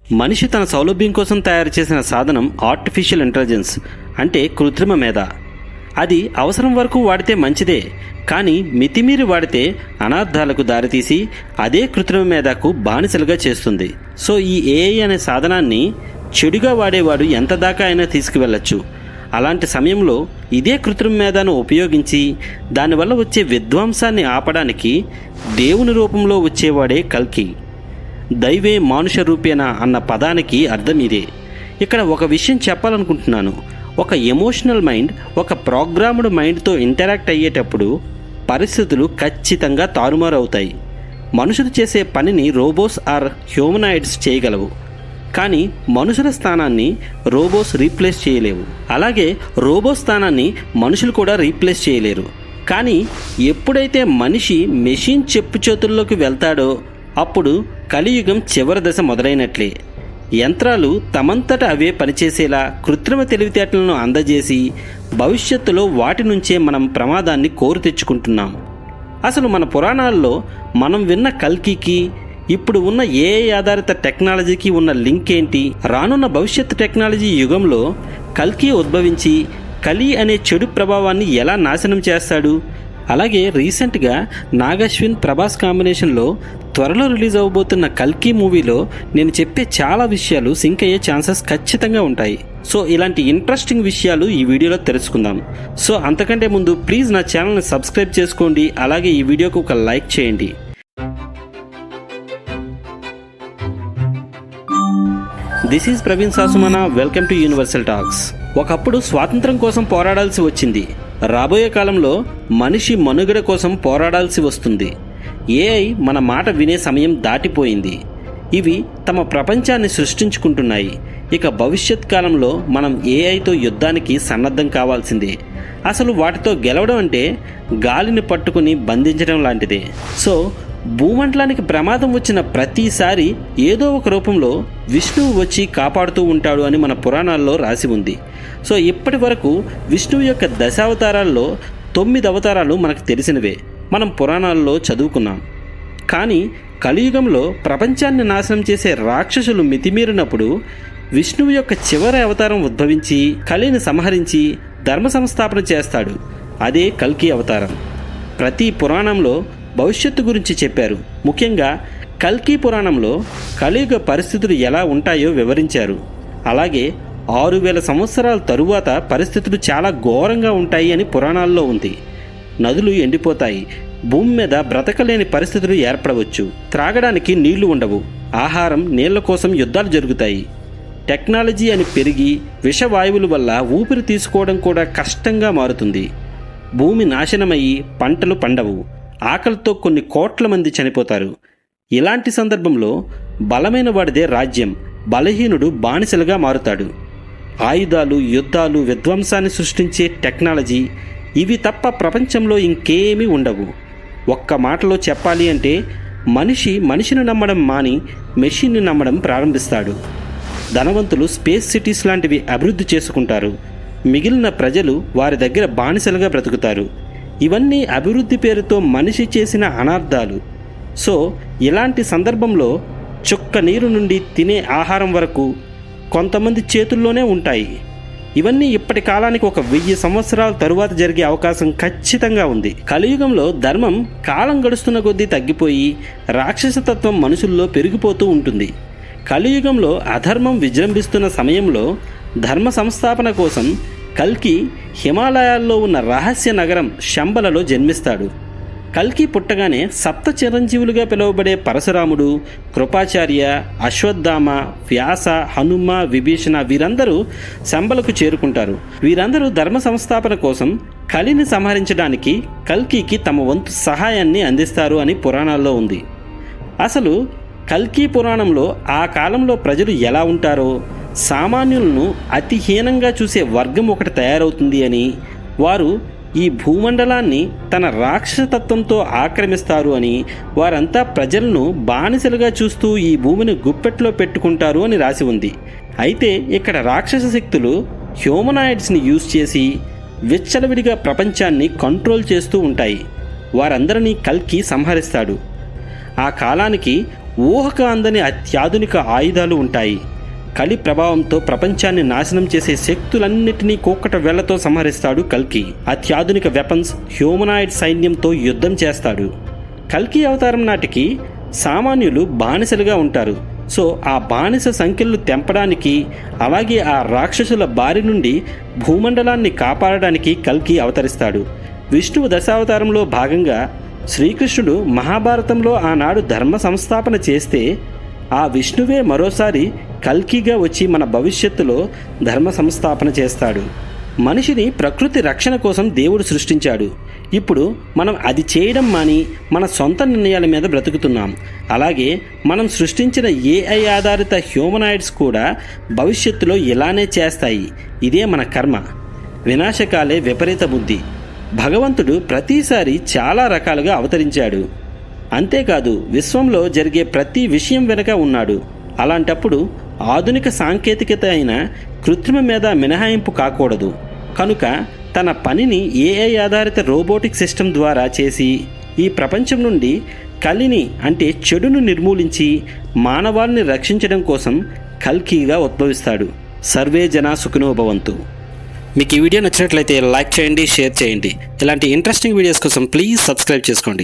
మనిషి తన సౌలభ్యం కోసం తయారు చేసిన సాధనం ఆర్టిఫిషియల్ ఇంటెలిజెన్స్ అంటే కృత్రిమ మేధ. అది అవసరం వరకు వాడితే మంచిదే, కానీ మితిమీరి వాడితే అనార్థాలకు దారితీసి అదే కృత్రిమ మేధకు బానిసలుగా చేస్తుంది. సో ఈ ఏఐ అనే సాధనాన్ని చెడుగా వాడేవాడు ఎంత దాకా అయినా తీసుకువెళ్ళచ్చు. అలాంటి సమయంలో ఇదే కృత్రిమ మేధను ఉపయోగించి దానివల్ల వచ్చే విధ్వంసాన్ని ఆపడానికి దేవుని రూపంలో వచ్చేవాడే కల్కి. దైవే మానుష రూపేణ అన్న పదానికి అర్థం ఇదే. ఇక్కడ ఒక విషయం చెప్పాలనుకుంటున్నాను. ఒక ఎమోషనల్ మైండ్ ఒక ప్రోగ్రామ్డ్ మైండ్తో ఇంటరాక్ట్ అయ్యేటప్పుడు పరిస్థితులు ఖచ్చితంగా తారుమారు అవుతాయి. మనుషులు చేసే పనిని రోబోస్ ఆర్ హ్యూమనాయిడ్స్ చేయగలవు, కానీ మనుషుల స్థానాన్ని రోబోస్ రీప్లేస్ చేయలేవు. అలాగే రోబో స్థానాన్ని మనుషులు కూడా రీప్లేస్ చేయలేరు. కానీ ఎప్పుడైతే మనిషి మెషిన్ చెప్పు చేతుల్లోకి వెళ్తాడో అప్పుడు కలియుగం చివరి దశ మొదలైనట్లే. యంత్రాలు తమంతట అవే పనిచేసేలా కృత్రిమ తెలివితేటలను అందజేసి భవిష్యత్తులో వాటి నుంచే మనం ప్రమాదాన్ని కోరు తెచ్చుకుంటున్నాం. అసలు మన పురాణాల్లో మనం విన్న కల్కికి ఇప్పుడు ఉన్న ఏఐ ఆధారిత టెక్నాలజీకి ఉన్న లింక్ ఏంటి? రానున్న భవిష్యత్తు టెక్నాలజీ యుగంలో కల్కి ఉద్భవించి కలి అనే చెడు ప్రభావాన్ని ఎలా నాశనం చేస్తాడు? అలాగే రీసెంట్గా నాగశ్విన్ ప్రభాస్ కాంబినేషన్లో త్వరలో రిలీజ్ అవ్వబోతున్న కల్కి మూవీలో నేను చెప్పే చాలా విషయాలు సింక్ అయ్యే ఛాన్సెస్ ఖచ్చితంగా ఉంటాయి. సో ఇలాంటి ఇంట్రెస్టింగ్ విషయాలు ఈ వీడియోలో తెలుసుకుందాం. సో అంతకంటే ముందు ప్లీజ్ నా ఛానల్ని సబ్స్క్రైబ్ చేసుకోండి. అలాగే ఈ వీడియోకి ఒక లైక్ చేయండి. This is Praveen Sasumana. Welcome to Universal Talks. ఒకప్పుడు స్వాతంత్రం కోసం పోరాడాల్సి వచ్చింది. రాబోయే కాలంలో మనిషి మనుగడ కోసం పోరాడాల్సి వస్తుంది. ఏఐ మన మాట వినే సమయం దాటిపోయింది. ఇవి తమ ప్రపంచాన్ని సృష్టించుకుంటున్నాయి. ఇక భవిష్యత్ కాలంలో మనం ఏఐతో యుద్ధానికి సన్నద్ధం కావాల్సిందే. అసలు వాటితో గెలవడం అంటే గాలిని పట్టుకుని బంధించడం లాంటిదే. సో భూమండలానికి ప్రమాదం వచ్చిన ప్రతిసారి ఏదో ఒక రూపంలో విష్ణువు వచ్చి కాపాడుతూ ఉంటాడు అని మన పురాణాల్లో రాసి ఉంది. సో ఇప్పటి వరకు విష్ణువు యొక్క దశావతారాల్లో 9 అవతారాలు మనకు తెలిసినవే, మనం పురాణాల్లో చదువుకున్నాం. కానీ కలియుగంలో ప్రపంచాన్ని నాశనం చేసే రాక్షసులు మితిమీరినప్పుడు విష్ణువు యొక్క చివరి అవతారం ఉద్భవించి కలిని సంహరించి ధర్మ సంస్థాపన చేస్తాడు. అదే కల్కి అవతారం. ప్రతి పురాణంలో భవిష్యత్తు గురించి చెప్పారు. ముఖ్యంగా కల్కి పురాణంలో కలియుగ పరిస్థితులు ఎలా ఉంటాయో వివరించారు. అలాగే 6000 సంవత్సరాల తరువాత పరిస్థితులు చాలా ఘోరంగా ఉంటాయి అని పురాణాల్లో ఉంది. నదులు ఎండిపోతాయి, భూమి మీద బ్రతకలేని పరిస్థితులు ఏర్పడవచ్చు, త్రాగడానికి నీళ్లు ఉండవు, ఆహారం నీళ్ల కోసం యుద్ధాలు జరుగుతాయి, టెక్నాలజీ అని పెరిగి విషవాయువుల వల్ల ఊపిరి తీసుకోవడం కూడా కష్టంగా మారుతుంది, భూమి నాశనమయ్యి పంటలు పండవు, ఆకలితో కొన్ని కోట్ల మంది చనిపోతారు. ఇలాంటి సందర్భంలో బలమైన వాడిదే రాజ్యం, బలహీనుడు బానిసలుగా మారుతాడు. ఆయుధాలు, యుద్ధాలు, విధ్వంసాన్ని సృష్టించే టెక్నాలజీ ఇవి తప్ప ప్రపంచంలో ఇంకేమీ ఉండవు. ఒక్క మాటలో చెప్పాలి అంటే మనిషిని నమ్మడం మాని మెషిన్ని నమ్మడం ప్రారంభిస్తాడు. ధనవంతులు స్పేస్ సిటీస్ లాంటివి అభివృద్ధి చేసుకుంటారు. మిగిలిన ప్రజలు వారి దగ్గర బానిసలుగా బ్రతుకుతారు. ఇవన్నీ అభివృద్ధి పేరుతో మనిషి చేసిన అనార్థాలు. సో ఇలాంటి సందర్భంలో చుక్క నీరు నుండి తినే ఆహారం వరకు కొంతమంది చేతుల్లోనే ఉంటాయి. ఇవన్నీ ఇప్పటి కాలానికి ఒక 1000 సంవత్సరాల తరువాత జరిగే అవకాశం ఖచ్చితంగా ఉంది. కలియుగంలో ధర్మం కాలం గడుస్తున్న కొద్దీ తగ్గిపోయి రాక్షసతత్వం మనుషుల్లో పెరిగిపోతూ ఉంటుంది. కలియుగంలో అధర్మం విజృంభిస్తున్న సమయంలో ధర్మ సంస్థాపన కోసం కల్కి హిమాలయాల్లో ఉన్న రహస్య నగరం శంబలలో జన్మిస్తాడు. కల్కి పుట్టగానే 7 చిరంజీవులుగా పిలువబడే పరశురాముడు, కృపాచార్య, అశ్వత్థామ, వ్యాస, హనుమ, విభీషణ వీరందరూ శంబలకు చేరుకుంటారు. వీరందరూ ధర్మ సంస్థాపన కోసం కలిని సంహరించడానికి కల్కికి తమ వంతు సహాయాన్ని అందిస్తారు అని పురాణాల్లో ఉంది. అసలు కల్కి పురాణంలో ఆ కాలంలో ప్రజలు ఎలా ఉంటారో, సామాన్యులను అతి హీనంగా చూసే వర్గం ఒకటి తయారవుతుంది అని, వారు ఈ భూమండలాన్ని తన రాక్షసతత్వంతో ఆక్రమిస్తారు అని, వారంతా ప్రజలను బానిసలుగా చూస్తూ ఈ భూమిని గుప్పెట్లో పెట్టుకుంటారు అని రాసి ఉంది. అయితే ఇక్కడ రాక్షస శక్తులు హ్యూమనాయిడ్స్ని యూజ్ చేసి విచ్చలవిడిగా ప్రపంచాన్ని కంట్రోల్ చేస్తూ ఉంటాయి. వారందరినీ కల్కి సంహరిస్తాడు. ఆ కాలానికి ఊహకు అందని అత్యాధునిక ఆయుధాలు ఉంటాయి. కలి ప్రభావంతో ప్రపంచాన్ని నాశనం చేసే శక్తులన్నిటినీ కూకట వేళ్లతో సంహరిస్తాడు కల్కి. అత్యాధునిక వెపన్స్, హ్యూమనాయిడ్ సైన్యంతో యుద్ధం చేస్తాడు. కల్కి అవతారం నాటికి సామాన్యులు బానిసలుగా ఉంటారు. సో ఆ బానిస సంఖ్యలు తెంపడానికి, అలాగే ఆ రాక్షసుల బారి నుండి భూమండలాన్ని కాపాడడానికి కల్కి అవతరిస్తాడు. విష్ణువు దశావతారంలో భాగంగా శ్రీకృష్ణుడు మహాభారతంలో ఆనాడు ధర్మ సంస్థాపన చేస్తే, ఆ విష్ణువే మరోసారి కల్కిగా వచ్చి మన భవిష్యత్తులో ధర్మ సంస్థాపన చేస్తాడు. మనిషిని ప్రకృతి రక్షణ కోసం దేవుడు సృష్టించాడు. ఇప్పుడు మనం అది చేయడం మాని మన సొంత నిర్ణయాల మీద బ్రతుకుతున్నాం. అలాగే మనం సృష్టించిన ఏఐ ఆధారిత హ్యూమనాయిడ్స్ కూడా భవిష్యత్తులో ఇలానే చేస్తాయి. ఇదే మన కర్మ. వినాశకాలే విపరీత బుద్ధి. భగవంతుడు ప్రతిసారి చాలా రకాలుగా అవతరించాడు. అంతేకాదు విశ్వంలో జరిగే ప్రతి విషయం వెనుక ఉన్నాడు. అలాంటప్పుడు ఆధునిక సాంకేతికత అయిన కృత్రిమ మీద మినహాయింపు కాకూడదు. కనుక తన పనిని ఏఐ ఆధారిత రోబోటిక్ సిస్టమ్ ద్వారా చేసి ఈ ప్రపంచం నుండి కలిని అంటే చెడును నిర్మూలించి మానవాళిని రక్షించడం కోసం కల్కిగా ఉద్భవిస్తాడు. సర్వే జనా సుఖినో భవంతు. మీకు ఈ వీడియో నచ్చినట్లయితే లైక్ చేయండి, షేర్ చేయండి. ఇలాంటి ఇంట్రెస్టింగ్ వీడియోస్ కోసం ప్లీజ్ సబ్స్క్రైబ్ చేసుకోండి.